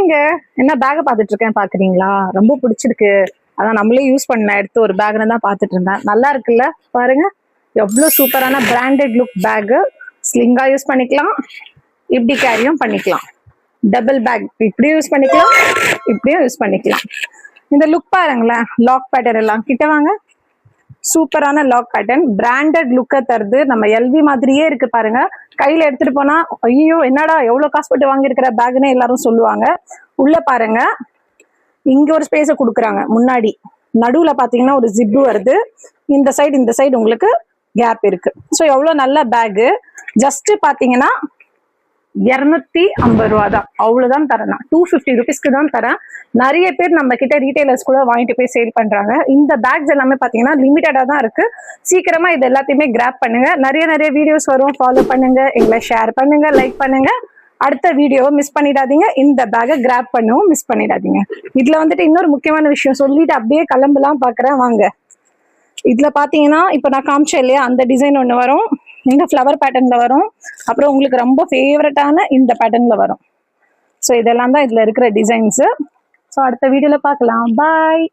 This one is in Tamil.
இங்க என்ன பேக் பார்த்துட்டு இருக்கேன் பாக்குறீங்களா? ரொம்ப பிடிச்சிருக்கு. அதான் நம்மளே யூஸ் பண்ண எடுத்து ஒரு பேக்னு தான் பார்த்துட்டு இருந்தேன். நல்லா இருக்குல்ல பாருங்க, எவ்வளவு சூப்பரான பிராண்டட் லுக் பேக். ஸ்லிங்கா யூஸ் பண்ணிக்கலாம், இப்படி கேரியும் பண்ணிக்கலாம். டபுள் பேக் இப்படியும் யூஸ் பண்ணிக்கலாம், இப்படியும் யூஸ் பண்ணிக்கலாம். இந்த லுக் பாருங்களேன், லாக் பேட்டர்ன் எல்லாம் கிட்ட வாங்க. சூப்பரான லாக் பேட்டர்ன், பிராண்டட் லுக்கை தருது. நம்ம எல்வி மாதிரியே இருக்கு பாருங்க. கையில எடுத்துட்டு போனா ஐயோ என்னடா எவ்வளவு காசு போட்டு வாங்கியிருக்கிற பேக்னு எல்லாரும் சொல்லுவாங்க. உள்ள பாருங்க, இங்க ஒரு ஸ்பேஸை கொடுக்குறாங்க. முன்னாடி நடுவுல பாத்தீங்கன்னா ஒரு ஜிப்பு வருது. இந்த சைடு உங்களுக்கு கேப் இருக்கு. ஸோ எவ்வளவு நல்ல பேக். ஜஸ்ட் பாத்தீங்கன்னா 250 ரூபா தான், அவ்வளவுதான் தரேன். 250 ருபீஸ்க்கு தான் தரேன். நிறைய பேர் நம்ம கிட்ட ரீட்டைலர்ஸ் கூட வாங்கிட்டு போய் சேல் பண்றாங்க. இந்த பேக்ஸ் எல்லாமே பாத்தீங்கன்னா லிமிட்டடா தான் இருக்கு. சீக்கிரமா இது எல்லாத்தையுமே கிராப் பண்ணுங்க. நிறைய வீடியோஸ் வரும், ஃபாலோ பண்ணுங்க, எங்களை ஷேர் பண்ணுங்க, லைக் பண்ணுங்க. அடுத்த வீடியோவை மிஸ் பண்ணிடாதீங்க. இந்த பேக்கை கிராப் பண்ணவும் மிஸ் பண்ணிடாதீங்க. இதுல வந்துட்டு இன்னொரு முக்கியமான விஷயம் சொல்லிட்டு அப்படியே கிளம்பலாம் பாக்குறேன் வாங்க. இதுல பாத்தீங்கன்னா இப்ப நான் காமிச்சேன் இல்லையா, அந்த டிசைன் ஒண்ணு வரும், இந்த ஃப்ளவர் பேட்டர்ன்ல வரும், அப்புறம் உங்களுக்கு ரொம்ப ஃபேவரட்டான இந்த பேட்டர்ன்ல வரும். ஸோ இதெல்லாம் தான் இதுல இருக்கிற டிசைன்ஸ். ஸோ அடுத்த வீடியோல பார்க்கலாம். பாய்.